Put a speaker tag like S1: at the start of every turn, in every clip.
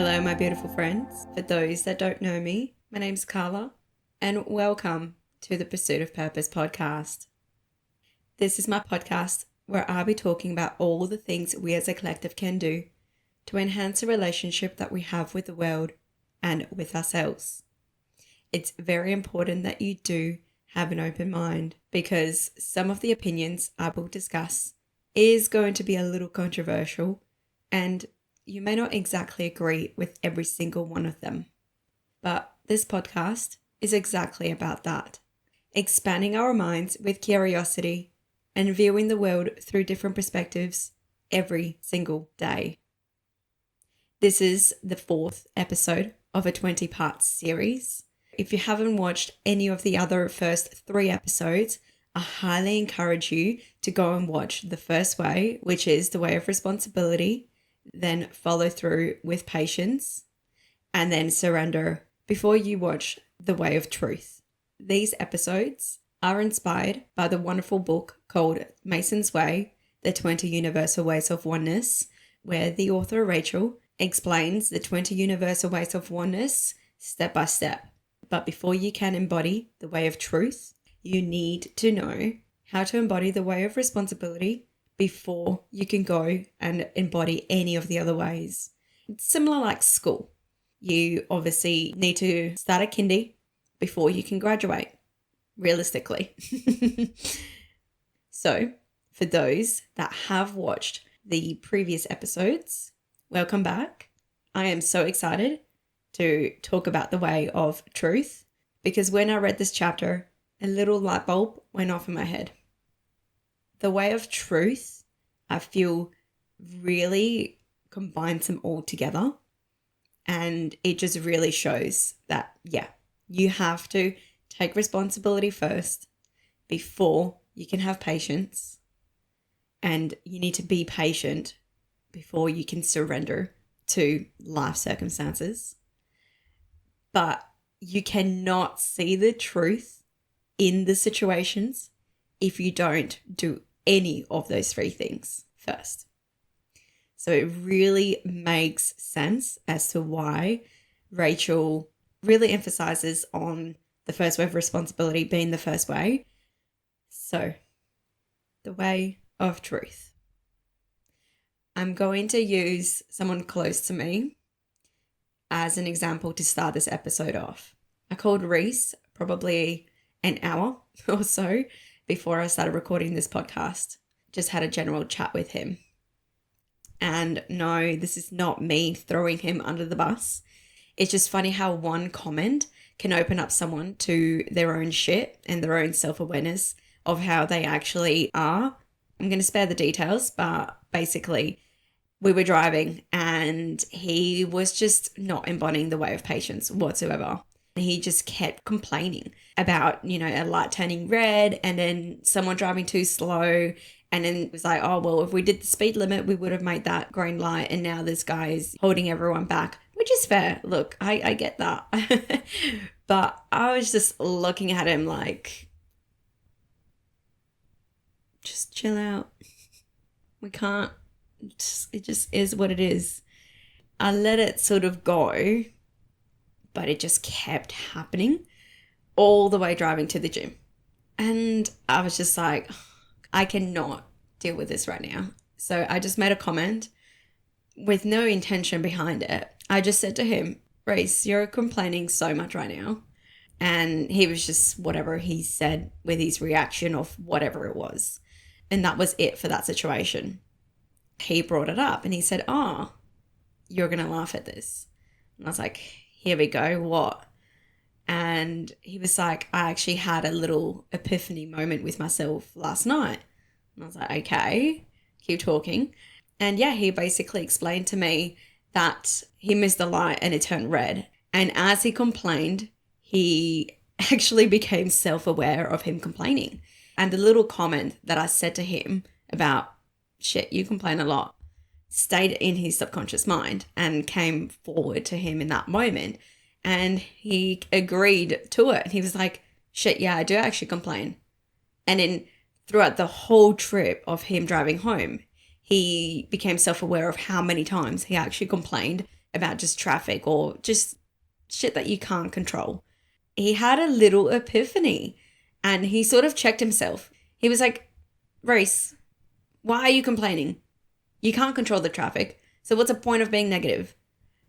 S1: Hello, my beautiful friends. For those that don't know me, my name's Carla, and welcome to the Pursuit of Purpose podcast. This is my podcast where I'll be talking about all the things we as a collective can do to enhance the relationship that we have with the world and with ourselves. It's very important that you do have an open mind because some of the opinions I will discuss is going to be a little controversial, and you may not exactly agree with every single one of them. But this podcast is exactly about that. Expanding our minds with curiosity and viewing the world through different perspectives every single day. This is the fourth episode of a 20-part series. If you haven't watched any of the other first 3 episodes, I highly encourage you to go and watch the first way, which is the way of responsibility, then follow through with patience, and then surrender before you watch the way of truth. These episodes are inspired by the wonderful book called Mason's Way, The 20 Universal Ways of Oneness, where the author Rachel explains the 20 universal ways of oneness step by step. But before you can embody the way of truth, you need to know how to embody the way of responsibility before you can go and embody any of the other ways. It's similar like school. You obviously need to start at kindy before you can graduate, realistically. So, for those that have watched the previous episodes, welcome back. I am so excited to talk about the way of truth because when I read this chapter, a little light bulb went off in my head. The way of truth, I feel, really combines them all together. And it just really shows that, you have to take responsibility first before you can have patience. And you need to be patient before you can surrender to life circumstances. But you cannot see the truth in the situations if you don't do any of those 3 things first. So it really makes sense as to why Rachel really emphasizes on the first way of responsibility being the first way. So, the way of truth. I'm going to use someone close to me as an example to start this episode off. I called Reese probably an hour or so before I started recording this podcast. Just had a general chat with him. And no, this is not me throwing him under the bus. It's just funny how one comment can open up someone to their own shit and their own self-awareness of how they actually are. I'm going to spare the details, but basically we were driving and he was just not embodying the way of patience whatsoever. He just kept complaining about, a light turning red and then someone driving too slow. And then it was like, oh, well, if we did the speed limit, we would have made that green light. And now this guy is holding everyone back, which is fair. Look, I get that. But I was just looking at him like, just chill out. We can't. It just is what it is. I let it sort of go, but it just kept happening all the way driving to the gym. And I was just like, I cannot deal with this right now. So I just made a comment with no intention behind it. I just said to him, Reese, you're complaining so much right now. And he was just whatever he said with his reaction of whatever it was. And that was it for that situation. He brought it up and he said, oh, you're going to laugh at this. And I was like, here we go, what? And he was like, I actually had a little epiphany moment with myself last night. And I was like, okay, keep talking. And he basically explained to me that he missed the light and it turned red. And as he complained, he actually became self-aware of him complaining. And the little comment that I said to him about, shit, you complain a lot, stayed in his subconscious mind and came forward to him in that moment. And he agreed to it. And he was like, shit, yeah, I do actually complain. And then throughout the whole trip of him driving home, he became self-aware of how many times he actually complained about just traffic or just shit that you can't control. He had a little epiphany and he sort of checked himself. He was like, Reese, why are you complaining? You can't control the traffic. So what's the point of being negative?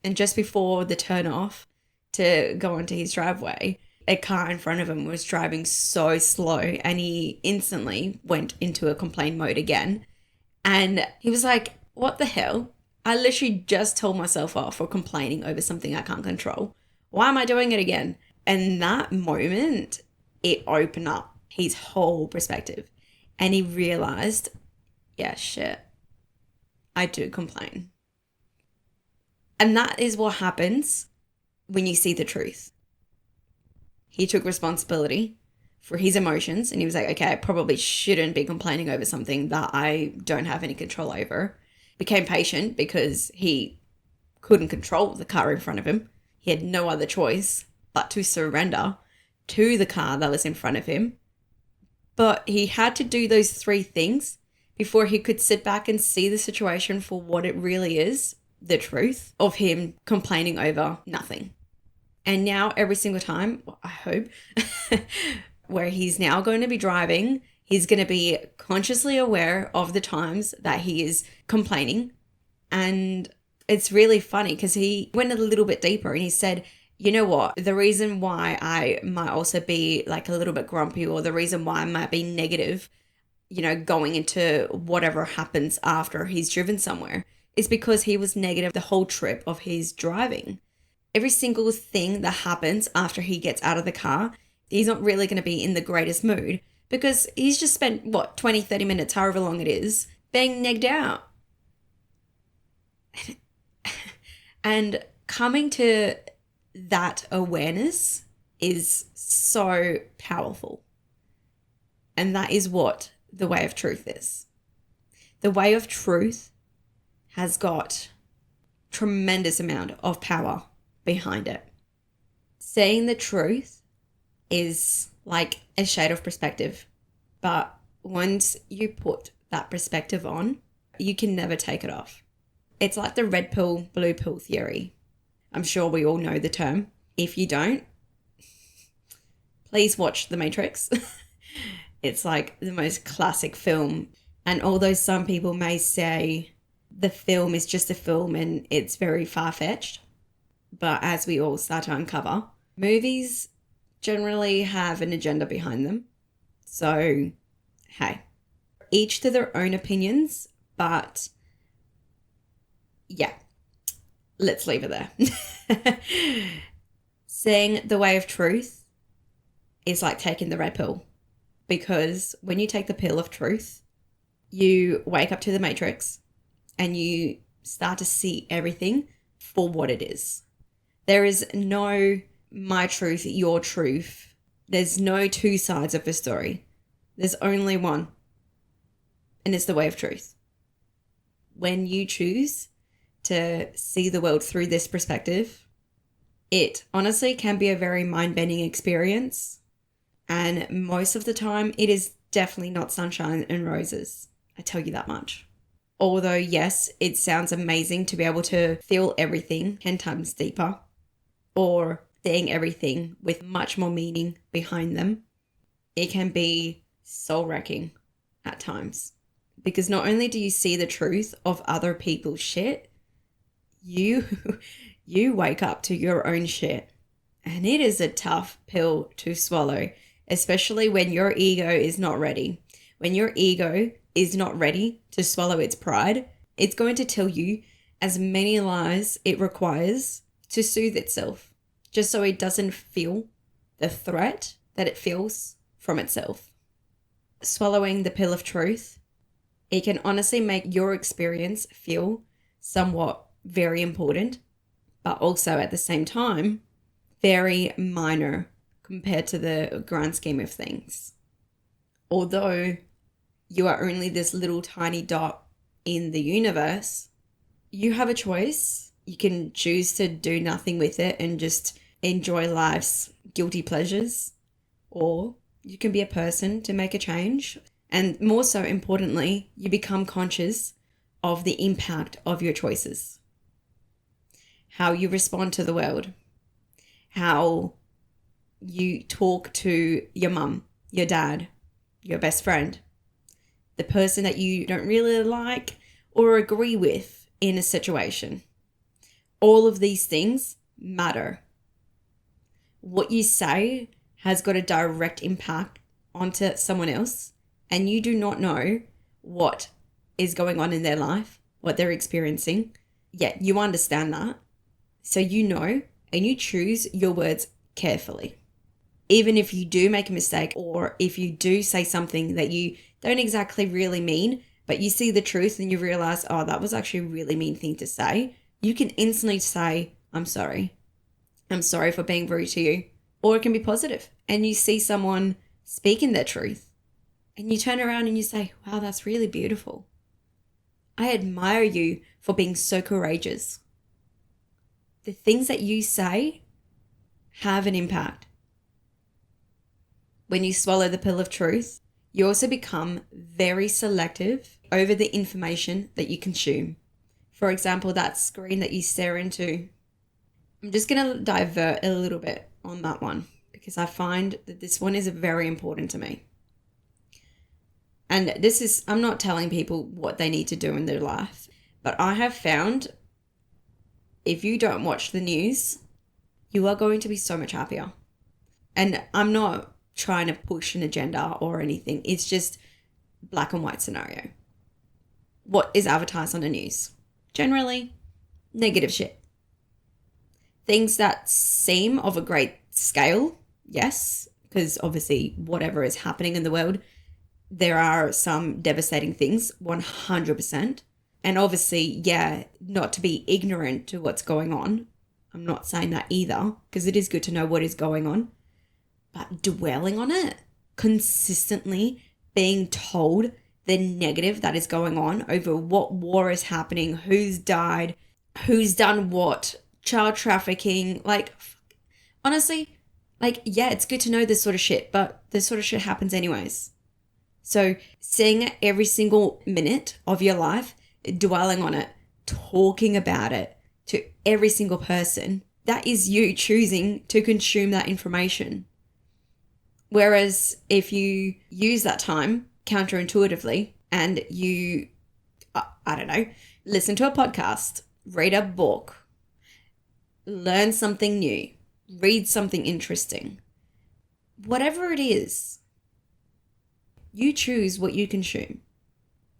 S1: And just before the turn off to go onto his driveway, a car in front of him was driving so slow and he instantly went into a complaint mode again. And he was like, what the hell? I literally just told myself off for complaining over something I can't control. Why am I doing it again? And that moment, it opened up his whole perspective. And he realized, yeah, shit, I do complain. And that is what happens when you see the truth. He took responsibility for his emotions and he was like, okay, I probably shouldn't be complaining over something that I don't have any control over. Became patient because he couldn't control the car in front of him. He had no other choice but to surrender to the car that was in front of him. But he had to do those 3 things before he could sit back and see the situation for what it really is, the truth of him complaining over nothing. And now every single time, I hope, where he's now going to be driving, he's going to be consciously aware of the times that he is complaining. And it's really funny because he went a little bit deeper and he said, you know what, the reason why I might also be like a little bit grumpy or the reason why I might be negative, going into whatever happens after he's driven somewhere is because he was negative the whole trip of his driving. Every single thing that happens after he gets out of the car, he's not really going to be in the greatest mood because he's just spent, 20, 30 minutes, however long it is, being negged out. And coming to that awareness is so powerful. And that is what the way of truth is. The way of truth has got tremendous amount of power behind it. Saying the truth is like a shade of perspective, but once you put that perspective on, you can never take it off. It's like the red pill, blue pill theory. I'm sure we all know the term. If you don't, please watch The Matrix. It's like the most classic film. And although some people may say the film is just a film and it's very far-fetched, but as we all start to uncover, movies generally have an agenda behind them. So, hey, each to their own opinions, but yeah, let's leave it there. Saying the way of truth is like taking the red pill, because when you take the pill of truth, you wake up to the matrix and you start to see everything for what it is. There is no my truth, your truth. There's no 2 sides of the story. There's only one. And it's the way of truth. When you choose to see the world through this perspective, it honestly can be a very mind-bending experience. And most of the time, it is definitely not sunshine and roses. I tell you that much. Although, yes, it sounds amazing to be able to feel everything 10 times deeper, or seeing everything with much more meaning behind them, it can be soul-wrecking at times. Because not only do you see the truth of other people's shit, you wake up to your own shit. And it is a tough pill to swallow, especially when your ego is not ready. When your ego is not ready to swallow its pride, it's going to tell you as many lies it requires to soothe itself, just so it doesn't feel the threat that it feels from itself. Swallowing the pill of truth, it can honestly make your experience feel somewhat very important, but also at the same time, very minor compared to the grand scheme of things. Although you are only this little tiny dot in the universe, you have a choice. You can choose to do nothing with it and just enjoy life's guilty pleasures, or you can be a person to make a change. And more so importantly, you become conscious of the impact of your choices. how you respond to the world, how you talk to your mum, your dad, your best friend, the person that you don't really like or agree with in a situation. All of these things matter. What you say has got a direct impact onto someone else, and you do not know what is going on in their life, what they're experiencing, yet you understand that. So you know, and you choose your words carefully. Even if you do make a mistake, or if you do say something that you don't exactly really mean, but you see the truth and you realize, oh, that was actually a really mean thing to say, you can instantly say, I'm sorry. I'm sorry for being rude to you. Or it can be positive, and you see someone speaking their truth, and you turn around and you say, wow, that's really beautiful. I admire you for being so courageous. The things that you say have an impact. When you swallow the pill of truth, you also become very selective over the information that you consume. For example, that screen that you stare into. I'm just going to divert a little bit on that one because I find that this one is very important to me. And I'm not telling people what they need to do in their life, but I have found if you don't watch the news, you are going to be so much happier. And I'm not trying to push an agenda or anything. It's just black and white scenario. What is advertised on the news? Generally, negative shit. Things that seem of a great scale, yes, because obviously whatever is happening in the world, there are some devastating things, 100%. And obviously, yeah, not to be ignorant to what's going on. I'm not saying that either, because it is good to know what is going on. But dwelling on it, consistently being told the negative that is going on over what war is happening, who's died, who's done what, child trafficking, like, honestly, like, yeah, it's good to know this sort of shit, but this sort of shit happens anyways. So seeing it every single minute of your life, dwelling on it, talking about it to every single person, that is you choosing to consume that information. Whereas if you use that time counterintuitively and you, I don't know, listen to a podcast, read a book, learn something new, read something interesting, whatever it is, you choose what you consume.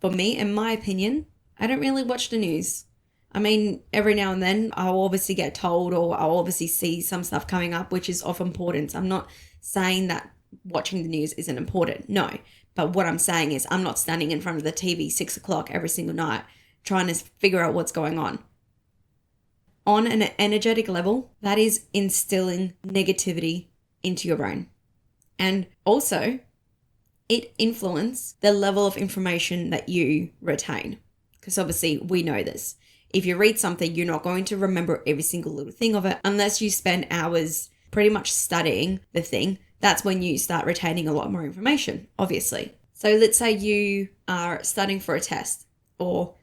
S1: For me, in my opinion, I don't really watch the news. I mean, every now and then I'll obviously get told or I'll obviously see some stuff coming up, which is of importance. I'm not saying that watching the news isn't important. No. But what I'm saying is I'm not standing in front of the TV 6 o'clock every single night trying to figure out what's going on. On an energetic level, that is instilling negativity into your brain. And also, it influences the level of information that you retain. Because obviously we know this. If you read something, you're not going to remember every single little thing of it unless you spend hours pretty much studying the thing. That's when you start retaining a lot more information, obviously. So let's say you are studying for a test or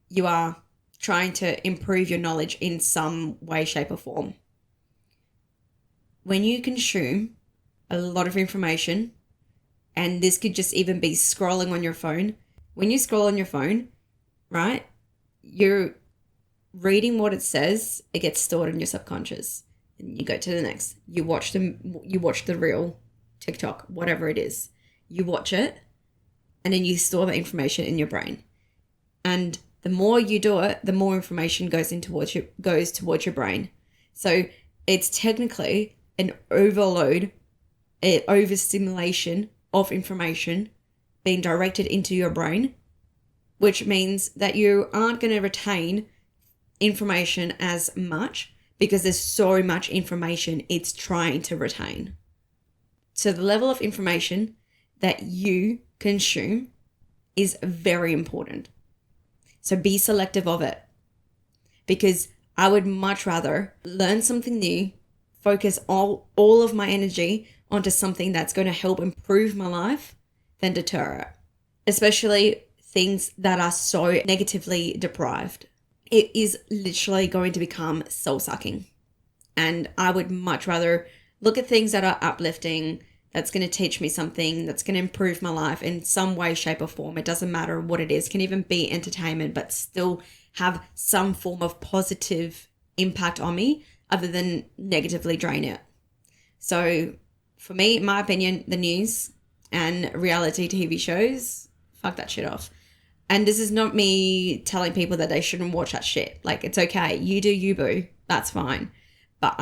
S1: you are trying to improve your knowledge in some way, shape, or form. When you consume a lot of information, and this could just even be scrolling on your phone. When you scroll on your phone, right, you're reading what it says, it gets stored in your subconscious. And you go to the next. You watch the reel, TikTok, whatever it is. You watch it, and then you store that information in your brain. And the more you do it, the more information goes towards your brain. So it's technically an overload, an overstimulation of information being directed into your brain, which means that you aren't going to retain information as much because there's so much information it's trying to retain. So the level of information that you consume is very important. So be selective of it, because I would much rather learn something new, focus all of my energy onto something that's going to help improve my life than deter it, especially things that are so negatively deprived. it is literally going to become soul-sucking. And I would much rather look at things that are uplifting, that's going to teach me something, that's going to improve my life in some way, shape, or form. It doesn't matter what it is. It can even be entertainment, but still have some form of positive impact on me other than negatively drain it. So for me, in my opinion, the news and reality TV shows, fuck that shit off. And this is not me telling people that they shouldn't watch that shit. Like, it's okay. You do you, boo. That's fine. But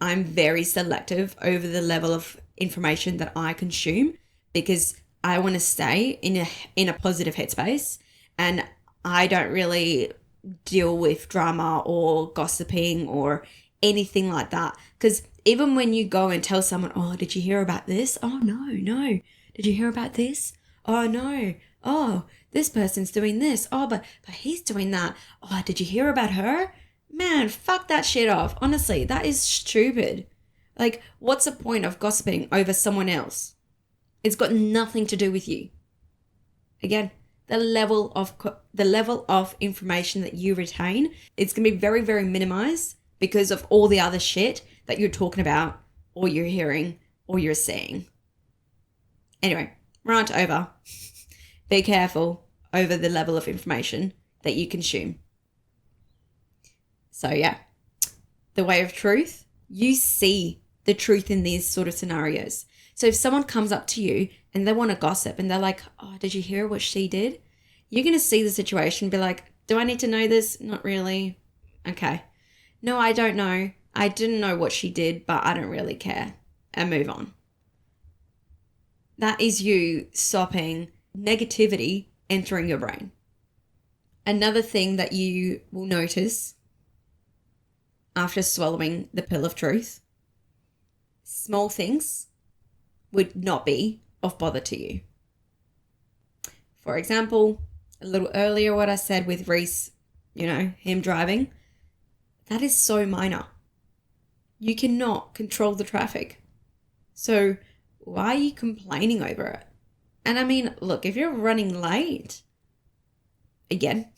S1: I'm very selective over the level of information that I consume because I want to stay in a positive headspace, and I don't really deal with drama or gossiping or anything like that. Because even when you go and tell someone, oh, did you hear about this? Oh, no. Did you hear about this? Oh, no. Oh, this person's doing this. Oh, but he's doing that. Oh, did you hear about her? Man, fuck that shit off. Honestly, that is stupid. Like, what's the point of gossiping over someone else? It's got nothing to do with you. Again, the level of information that you retain, it's going to be very, very minimized because of all the other shit that you're talking about or you're hearing or you're seeing. Anyway, rant over. Be careful over the level of information that you consume. So yeah, the way of truth, you see the truth in these sort of scenarios. So if someone comes up to you and they want to gossip and they're like, oh, did you hear what she did? You're going to see the situation and be like, do I need to know this? Not really. Okay. No, I don't know. I didn't know what she did, but I don't really care. And move on. That is you stopping negativity entering your brain. Another thing that you will notice after swallowing the pill of truth, small things would not be of bother to you. For example, a little earlier what I said with Reese, him driving, that is so minor. You cannot control the traffic. So why are you complaining over it? And I mean, look, if you're running late, again,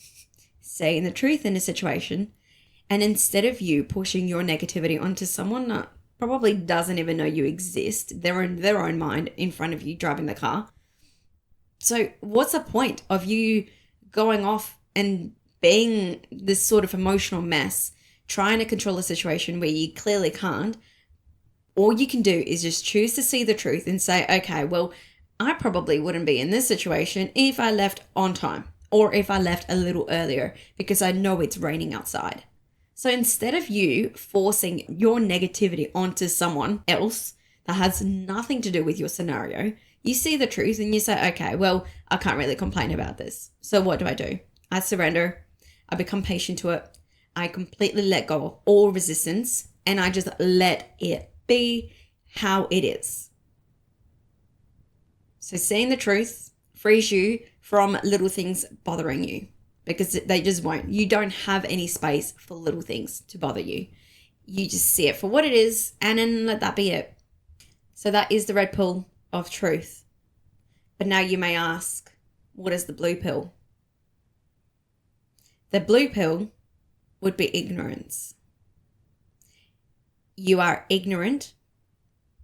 S1: saying the truth in a situation, and instead of you pushing your negativity onto someone that probably doesn't even know you exist, they're in their own mind in front of you driving the car. So what's the point of you going off and being this sort of emotional mess, trying to control a situation where you clearly can't? All you can do is just choose to see the truth and say, okay, well, I probably wouldn't be in this situation if I left on time or if I left a little earlier because I know it's raining outside. So instead of you forcing your negativity onto someone else that has nothing to do with your scenario, you see the truth and you say, okay, well, I can't really complain about this. So what do? I surrender. I become patient to it. I completely let go of all resistance and I just let it be how it is. So seeing the truth frees you from little things bothering you. Because they just won't. You don't have any space for little things to bother you. You just see it for what it is and then let that be it. So that is the red pill of truth. But now you may ask, what is the blue pill? The blue pill would be ignorance. You are ignorant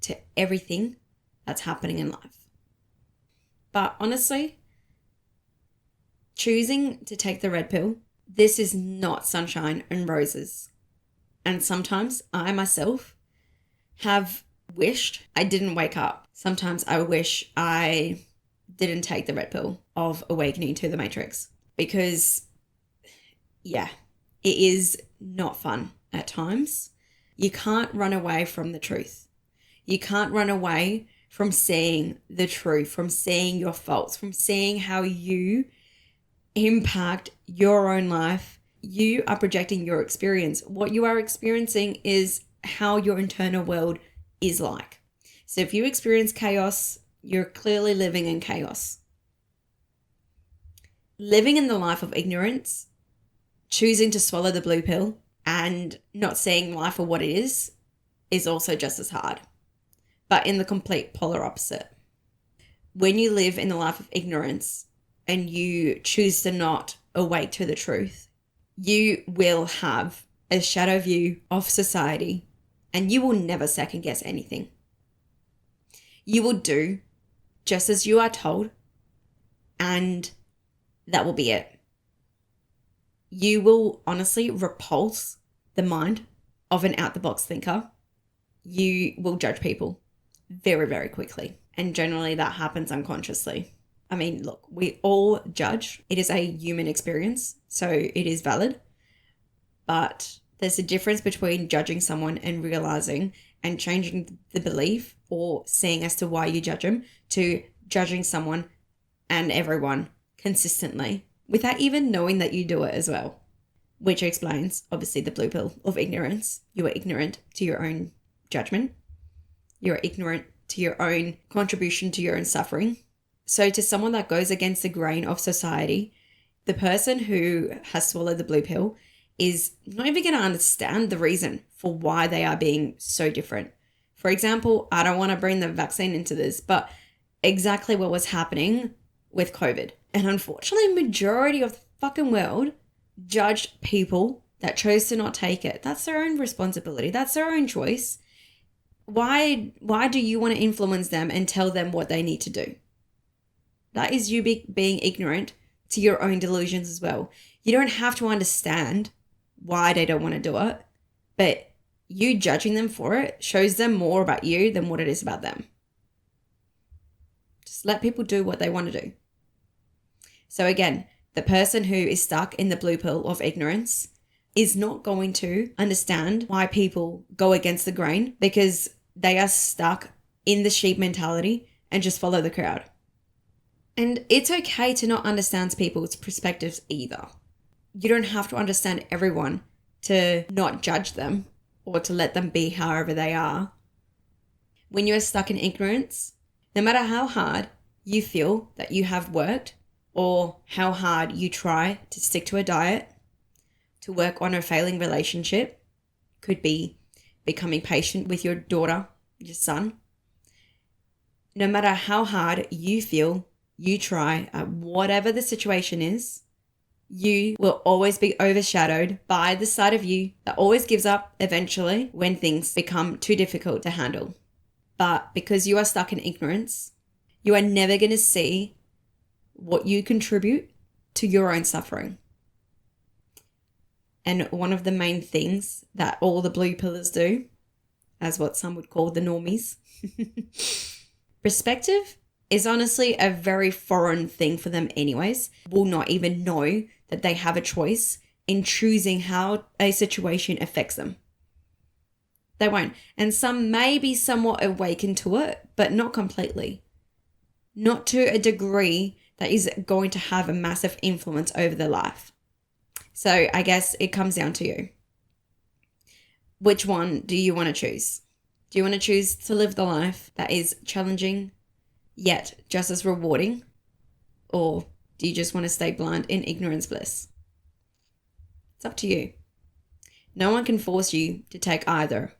S1: to everything that's happening in life. But honestly, choosing to take the red pill, this is not sunshine and roses. And sometimes I myself have wished I didn't wake up. Sometimes I wish I didn't take the red pill of awakening to the matrix. Because, yeah, it is not fun at times. You can't run away from the truth. You can't run away from seeing the truth, from seeing your faults, from seeing how you impact your own life. You are projecting your experience. What you are experiencing is how your internal world is like. So if you experience chaos, you're clearly living in chaos. Living in the life of ignorance, choosing to swallow the blue pill and not seeing life for what it is also just as hard, but in the complete polar opposite. When you live in the life of ignorance, and you choose to not awake to the truth, you will have a shadow view of society and you will never second guess anything. You will do just as you are told, and that will be it. You will honestly repulse the mind of an out-the-box thinker. You will judge people very, very quickly. And generally that happens unconsciously. I mean, look, we all judge. It is a human experience, so it is valid. But there's a difference between judging someone and realizing and changing the belief or seeing as to why you judge them to judging someone and everyone consistently without even knowing that you do it as well, which explains, obviously, the blue pill of ignorance. You are ignorant to your own judgment. You are ignorant to your own contribution to your own suffering. So to someone that goes against the grain of society, the person who has swallowed the blue pill is not even going to understand the reason for why they are being so different. For example, I don't want to bring the vaccine into this, but exactly what was happening with COVID. And unfortunately, majority of the fucking world judged people that chose to not take it. That's their own responsibility. That's their own choice. Why do you want to influence them and tell them what they need to do? That is you being ignorant to your own delusions as well. You don't have to understand why they don't want to do it, but you judging them for it shows them more about you than what it is about them. Just let people do what they want to do. So again, the person who is stuck in the blue pill of ignorance is not going to understand why people go against the grain because they are stuck in the sheep mentality and just follow the crowd. And it's okay to not understand people's perspectives either. You don't have to understand everyone to not judge them or to let them be however they are. When you are stuck in ignorance, no matter how hard you feel that you have worked or how hard you try to stick to a diet, to work on a failing relationship, could be becoming patient with your daughter, your son. No matter how hard you feel you try at whatever the situation is, you will always be overshadowed by the side of you that always gives up eventually when things become too difficult to handle. But because you are stuck in ignorance, you are never going to see what you contribute to your own suffering. And one of the main things that all the blue pillars do, as what some would call the normies, perspective is honestly a very foreign thing for them anyways. Will not even know that they have a choice in choosing how a situation affects them. They won't. And some may be somewhat awakened to it, but not completely. Not to a degree that is going to have a massive influence over their life. So I guess it comes down to you. Which one do you want to choose? Do you want to choose to live the life that is challenging, yet just as rewarding? Or do you just want to stay blind in ignorance bliss? It's up to you. No one can force you to take either.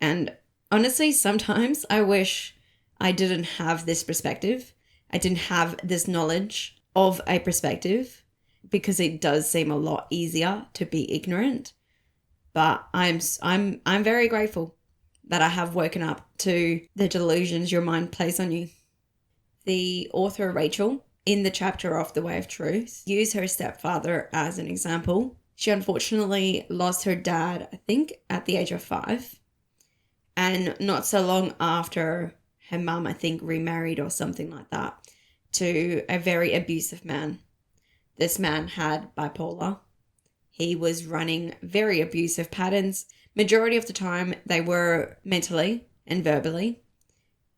S1: And honestly, sometimes I wish I didn't have this perspective. I didn't have this knowledge of a perspective because it does seem a lot easier to be ignorant. But I'm very grateful that I have woken up to the delusions your mind plays on you. The author Rachel, in the chapter of The Way of Truth, used her stepfather as an example. She unfortunately lost her dad, I think, at the age of 5. And not so long after, her mum, I think, remarried or something like that to a very abusive man. This man had bipolar. He was running very abusive patterns. Majority of the time, they were mentally and verbally,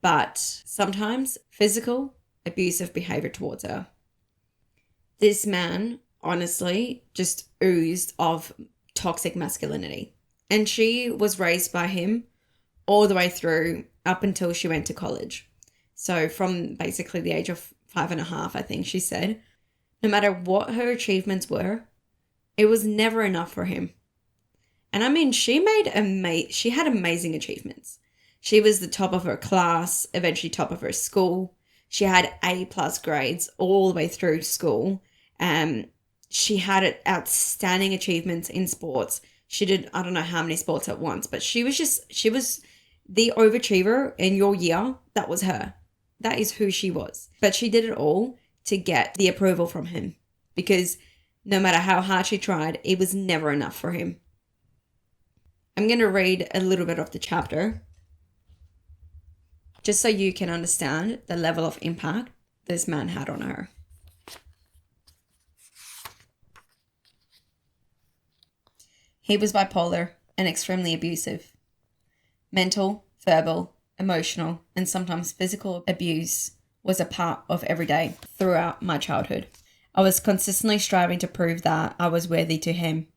S1: but sometimes physical, abusive behavior towards her. This man, honestly, just oozed of toxic masculinity. And she was raised by him all the way through up until she went to college. So from basically the age of 5.5, I think she said, no matter what her achievements were, it was never enough for him. And I mean, she had amazing achievements. She was the top of her class, eventually top of her school. She had A+ grades all the way through school. She had outstanding achievements in sports. She did, I don't know how many sports at once, but she was the overachiever in your year. That was her. That is who she was. But she did it all to get the approval from him, because no matter how hard she tried, it was never enough for him. I'm going to read a little bit of the chapter just so you can understand the level of impact this man had on her. He was bipolar and extremely abusive. Mental, verbal, emotional, and sometimes physical abuse was a part of every day throughout my childhood. I was consistently striving to prove that I was worthy to him.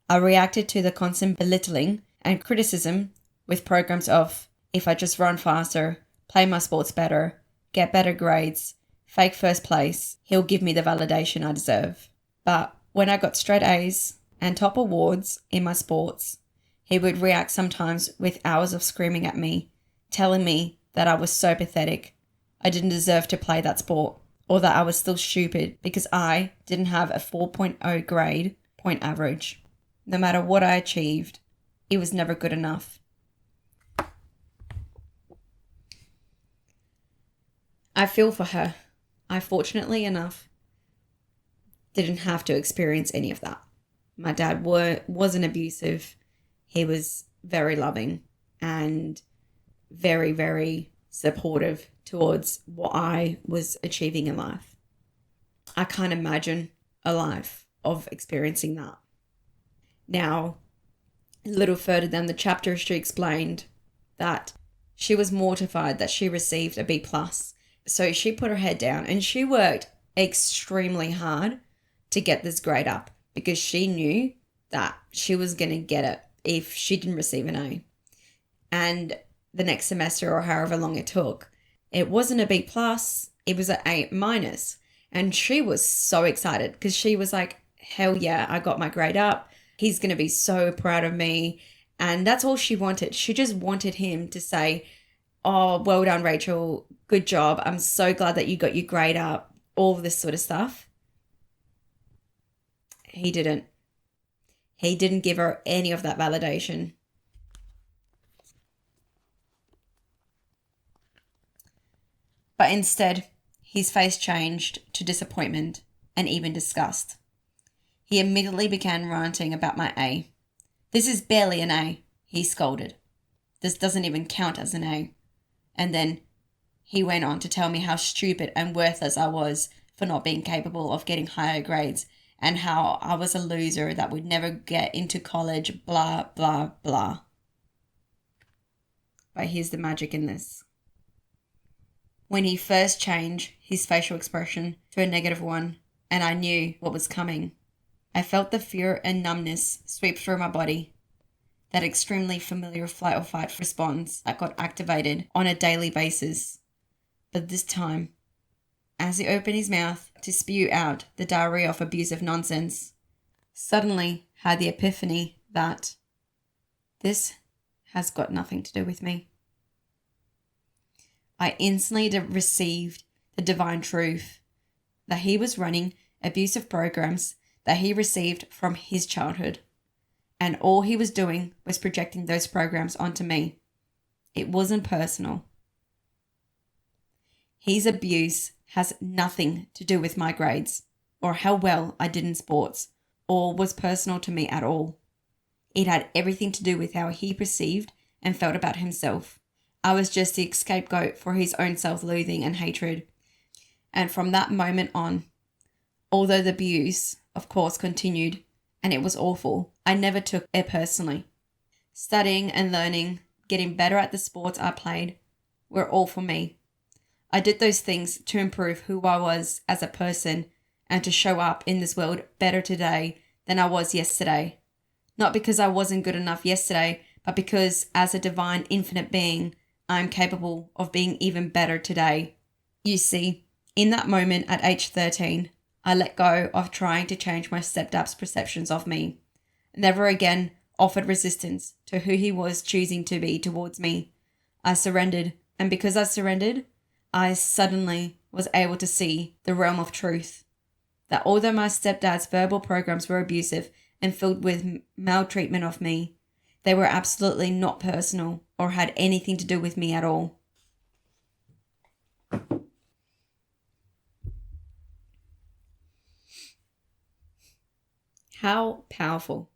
S1: I reacted to the constant belittling and criticism with programs of, if I just run faster, play my sports better, get better grades, fake first place, he'll give me the validation I deserve. But when I got straight A's and top awards in my sports, he would react sometimes with hours of screaming at me, telling me that I was so pathetic, I didn't deserve to play that sport, or that I was still stupid because I didn't have a 4.0 grade point average. No matter what I achieved, it was never good enough. I feel for her. I, fortunately enough, didn't have to experience any of that. My dad wasn't abusive. He was very loving and very, very supportive towards what I was achieving in life. I can't imagine a life of experiencing that. Now, a little further down the chapter, she explained that she was mortified that she received a B+. So she put her head down and she worked extremely hard to get this grade up, because she knew that she was going to get it if she didn't receive an A. And the next semester, or however long it took, it wasn't a B+, it was an A-. And she was so excited because she was like, hell yeah, I got my grade up. He's going to be so proud of me. And that's all she wanted. She just wanted him to say, oh, well done, Rachel. Good job. I'm so glad that you got your grade up. All of this sort of stuff. He didn't. He didn't give her any of that validation. But instead, his face changed to disappointment and even disgust. He immediately began ranting about my A. This is barely an A, he scolded. This doesn't even count as an A. And then he went on to tell me how stupid and worthless I was for not being capable of getting higher grades, and how I was a loser that would never get into college, blah, blah, blah. But here's the magic in this. When he first changed his facial expression to a -1, and I knew what was coming, I felt the fear and numbness sweep through my body. That extremely familiar flight or fight response that got activated on a daily basis. But this time, as he opened his mouth to spew out the diarrhea of abusive nonsense, suddenly had the epiphany that this has got nothing to do with me. I instantly received the divine truth that he was running abusive programs that he received from his childhood. And all he was doing was projecting those programs onto me. It wasn't personal. His abuse has nothing to do with my grades or how well I did in sports or was personal to me at all. It had everything to do with how he perceived and felt about himself. I was just the scapegoat for his own self-loathing and hatred. And from that moment on, although the abuse, of course, continued, and it was awful, I never took it personally. Studying and learning, getting better at the sports I played, were all for me. I did those things to improve who I was as a person and to show up in this world better today than I was yesterday. Not because I wasn't good enough yesterday, but because as a divine infinite being, I am capable of being even better today. You see, in that moment at age 13, I let go of trying to change my stepdad's perceptions of me. Never again offered resistance to who he was choosing to be towards me. I surrendered, and because I surrendered, I suddenly was able to see the realm of truth. that although my stepdad's verbal programs were abusive and filled with maltreatment of me, they were absolutely not personal or had anything to do with me at all. How powerful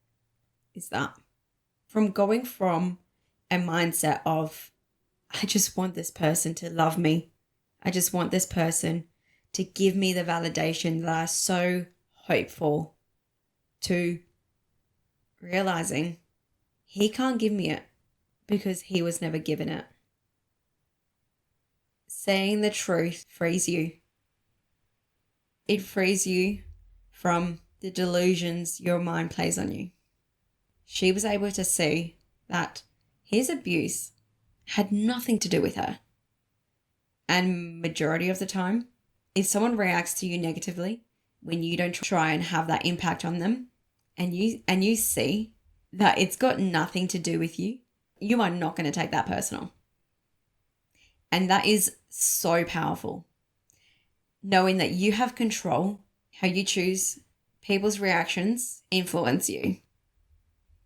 S1: is that? From going from a mindset of, I just want this person to love me. I just want this person to give me the validation that I so hope for, to realizing he can't give me it because he was never given it. Saying the truth frees you. It frees you from the delusions your mind plays on you. She was able to see that his abuse had nothing to do with her. And majority of the time, if someone reacts to you negatively, when you don't try and have that impact on them, and you see that it's got nothing to do with you, you are not going to take that personal. And that is so powerful. Knowing that you have control, how you choose people's reactions influence you.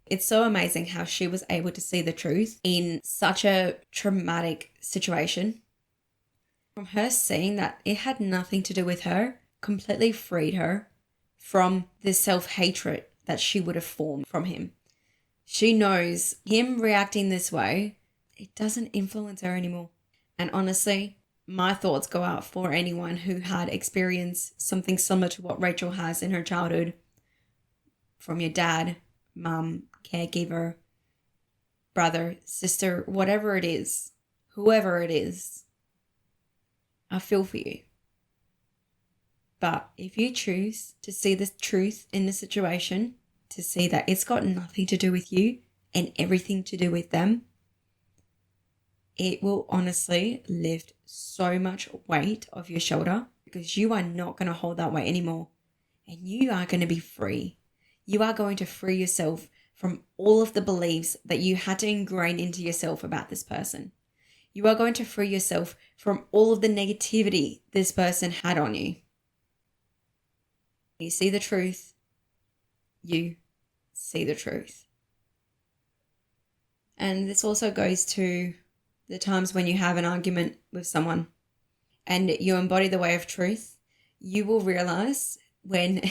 S1: It's so amazing how she was able to see the truth in such a traumatic situation. From her seeing that it had nothing to do with her, completely freed her from the self-hatred that she would have formed from him. She knows him reacting this way, it doesn't influence her anymore. And honestly, my thoughts go out for anyone who had experienced something similar to what Rachel has in her childhood from your dad, mum, caregiver, brother, sister, whatever it is, whoever it is. I feel for you. But if you choose to see the truth in the situation, to see that it's got nothing to do with you and everything to do with them, it will honestly lift so much weight off your shoulder, because you are not going to hold that weight anymore. And you are going to be free. You are going to free yourself from all of the beliefs that you had to ingrain into yourself about this person. You are going to free yourself from all of the negativity this person had on you. You see the truth. You see the truth. And this also goes to the times when you have an argument with someone and you embody the way of truth. You will realize when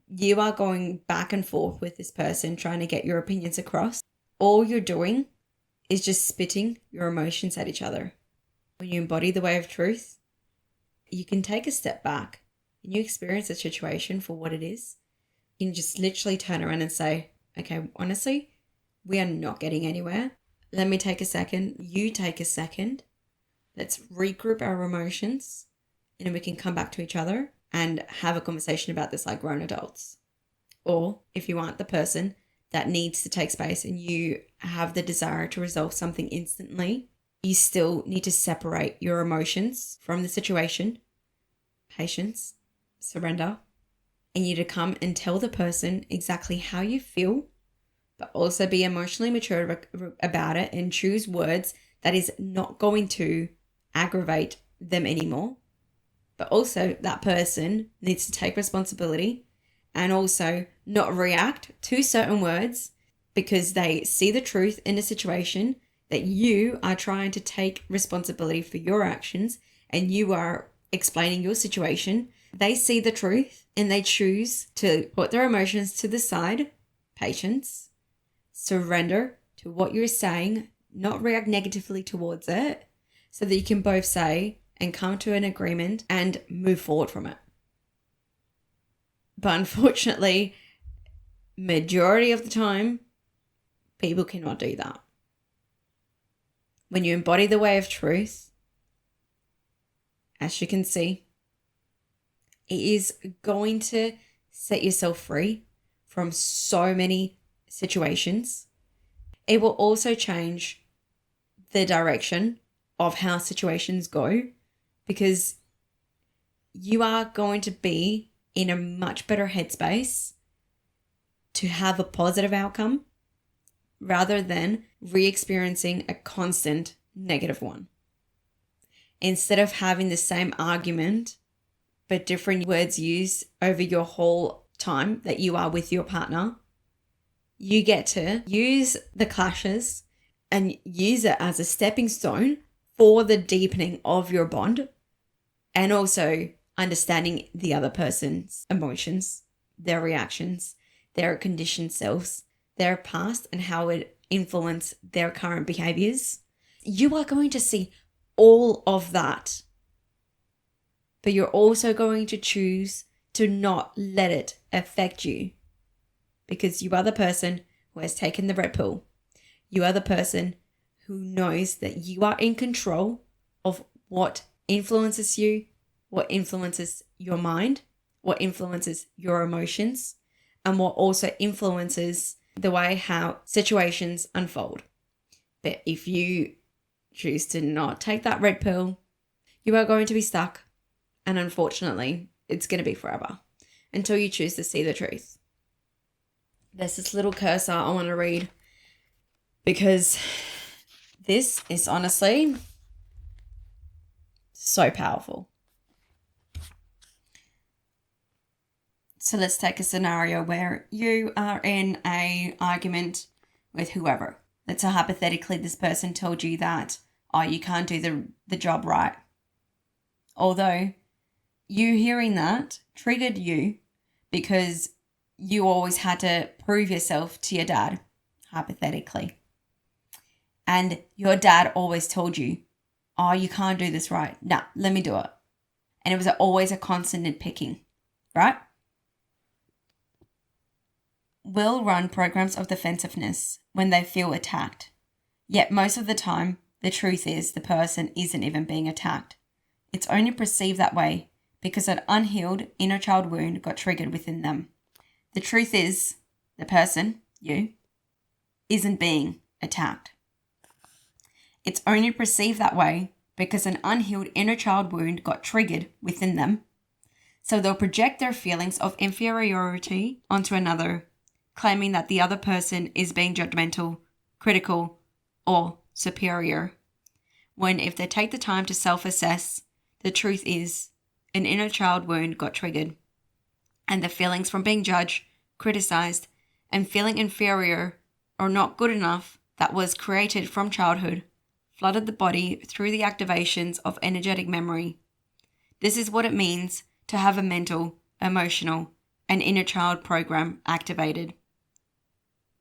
S1: you are going back and forth with this person trying to get your opinions across, all you're doing is just spitting your emotions at each other. When you embody the way of truth, you can take a step back and you experience a situation for what it is. You can just literally turn around and say, okay, honestly, we are not getting anywhere. Let me take a second. You take a second. Let's regroup our emotions and then we can come back to each other and have a conversation about this like grown adults. Or if you aren't the person that needs to take space and you have the desire to resolve something instantly, you still need to separate your emotions from the situation. Patience, surrender. And you to come and tell the person exactly how you feel, but also be emotionally mature about it and choose words that is not going to aggravate them anymore. But also that person needs to take responsibility and also not react to certain words because they see the truth in a situation that you are trying to take responsibility for your actions and you are explaining your situation. They see the truth and they choose to put their emotions to the side. Patience, surrender to what you're saying, not react negatively towards it, so that you can both say and come to an agreement and move forward from it. But unfortunately, majority of the time, people cannot do that. When you embody the way of truth, as you can see, it is going to set yourself free from so many situations. It will also change the direction of how situations go, because you are going to be in a much better headspace to have a positive outcome rather than re-experiencing a constant negative one. Instead of having the same argument but different words used over your whole time that you are with your partner, you get to use the clashes and use it as a stepping stone for the deepening of your bond, and also understanding the other person's emotions, their reactions, their conditioned selves, their past, and how it influenced their current behaviors. You are going to see all of that, but you're also going to choose to not let it affect you, because you are the person who has taken the red pill. You are the person who knows that you are in control of what influences you, what influences your mind, what influences your emotions, and what also influences the way how situations unfold. But if you choose to not take that red pill, you are going to be stuck. And unfortunately, it's going to be forever until you choose to see the truth. There's this little cursor I want to read, because this is honestly so powerful. So let's take a scenario where you are in an argument with whoever. Let's say hypothetically this person told you that, oh, you can't do the job right. Although you hearing that triggered you because you always had to prove yourself to your dad, hypothetically. And your dad always told you, oh, you can't do this right. Nah, let me do it. And it was always a constant nitpicking, right? Will run programs of defensiveness when they feel attacked. Yet most of the time, the truth is the person isn't even being attacked. It's only perceived that way because an unhealed inner child wound got triggered within them. The truth is the person, you, isn't being attacked. It's only perceived that way because an unhealed inner child wound got triggered within them. So they'll project their feelings of inferiority onto another, claiming that the other person is being judgmental, critical, or superior. When if they take the time to self-assess, the truth is an inner child wound got triggered, and the feelings from being judged, criticized, and feeling inferior or not good enough that was created from childhood flooded the body through the activations of energetic memory. This is what it means to have a mental, emotional, and inner child program activated.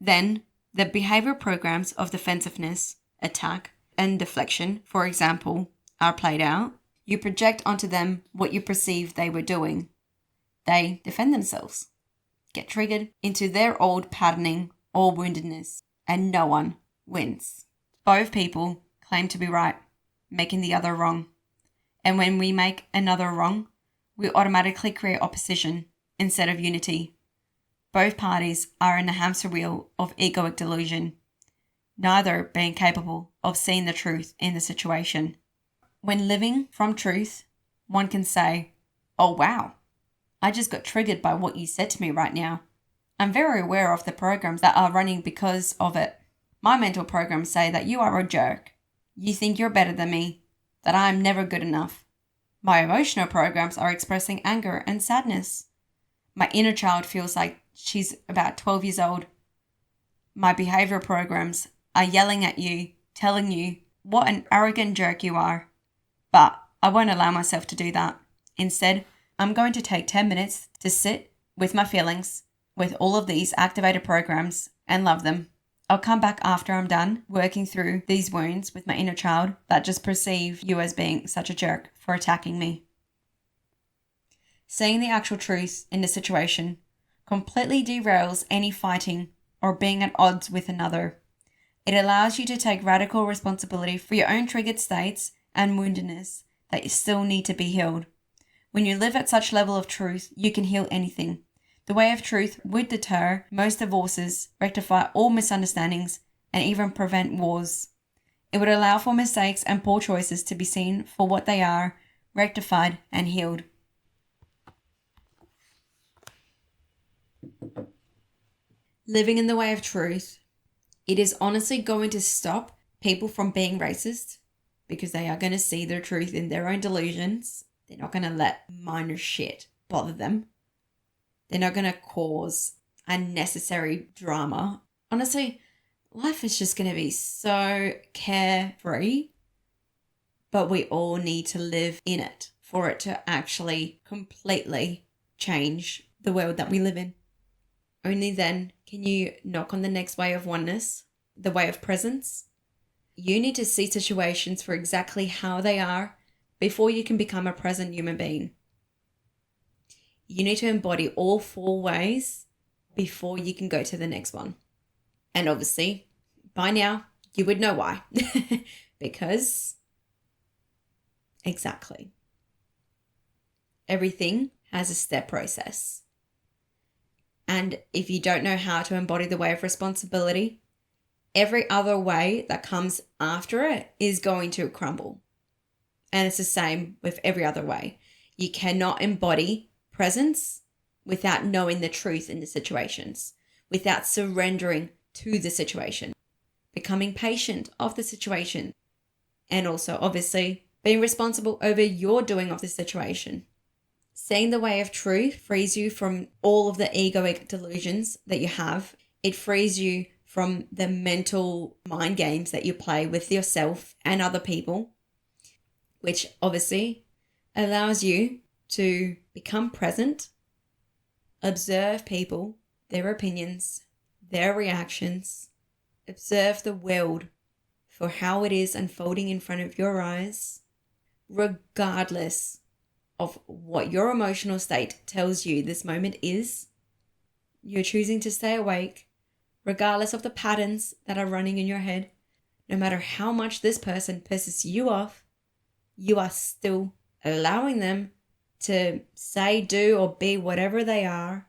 S1: Then, the behavior programs of defensiveness, attack, and deflection, for example, are played out. You project onto them what you perceive they were doing. They defend themselves, get triggered into their old patterning or woundedness, and no one wins. Both people claim to be right, making the other wrong. And when we make another wrong, we automatically create opposition instead of unity. Both parties are in a hamster wheel of egoic delusion, neither being capable of seeing the truth in the situation. When living from truth, one can say, oh wow, I just got triggered by what you said to me right now. I'm very aware of the programs that are running because of it. My mental programs say that you are a jerk. You think you're better than me, that I'm never good enough. My emotional programs are expressing anger and sadness. My inner child feels like she's about 12 years old. My behavior programs are yelling at you, telling you what an arrogant jerk you are. But I won't allow myself to do that. Instead, I'm going to take 10 minutes to sit with my feelings, with all of these activated programs, and love them. I'll come back after I'm done working through these wounds with my inner child that just perceive you as being such a jerk for attacking me. Seeing the actual truth in the situation completely derails any fighting or being at odds with another. It allows you to take radical responsibility for your own triggered states and woundedness that still need to be healed. When you live at such level of truth, you can heal anything. The way of truth would deter most divorces, rectify all misunderstandings, and even prevent wars. It would allow for mistakes and poor choices to be seen for what they are, rectified and healed. Living in the way of truth, it is honestly going to stop people from being racist, because they are going to see the truth in their own delusions. They're not going to let minor shit bother them. They're not going to cause unnecessary drama. Honestly, life is just going to be so carefree, but we all need to live in it for it to actually completely change the world that we live in. Only then can you knock on the next way of oneness, the way of presence. You need to see situations for exactly how they are before you can become a present human being. You need to embody all 4 ways before you can go to the next one. And obviously, by now, you would know why. Because, exactly. Everything has a step process. And if you don't know how to embody the way of responsibility, every other way that comes after it is going to crumble. And it's the same with every other way. You cannot embody presence without knowing the truth in the situations, without surrendering to the situation, becoming patient of the situation, and also obviously being responsible over your doing of the situation. Seeing the way of truth frees you from all of the egoic delusions that you have. It frees you from the mental mind games that you play with yourself and other people, which obviously allows you to become present, observe people, their opinions, their reactions, observe the world for how it is unfolding in front of your eyes, regardless of what your emotional state tells you this moment is. You're choosing to stay awake, regardless of the patterns that are running in your head. No matter how much this person pisses you off, you are still allowing them to say, do, or be whatever they are,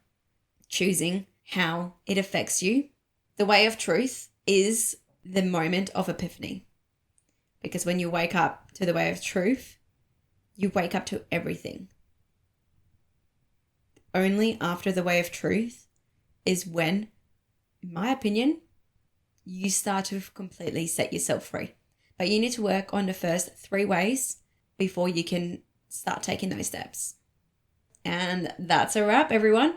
S1: choosing how it affects you. The way of truth is the moment of epiphany. Because when you wake up to the way of truth, you wake up to everything. Only after the way of truth is when, in my opinion, you start to completely set yourself free. But you need to work on the first 3 ways before you can start taking those steps. And that's a wrap, everyone.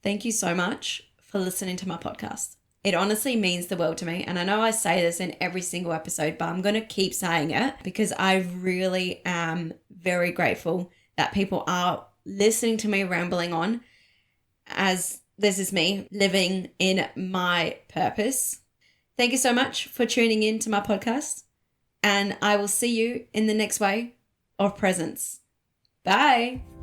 S1: Thank you so much for listening to my podcast. It honestly means the world to me. And I know I say this in every single episode, but I'm going to keep saying it because I really am very grateful that people are listening to me rambling on, as this is me living in my purpose. Thank you so much for tuning in to my podcast. And I will see you in the next way of presence. Bye.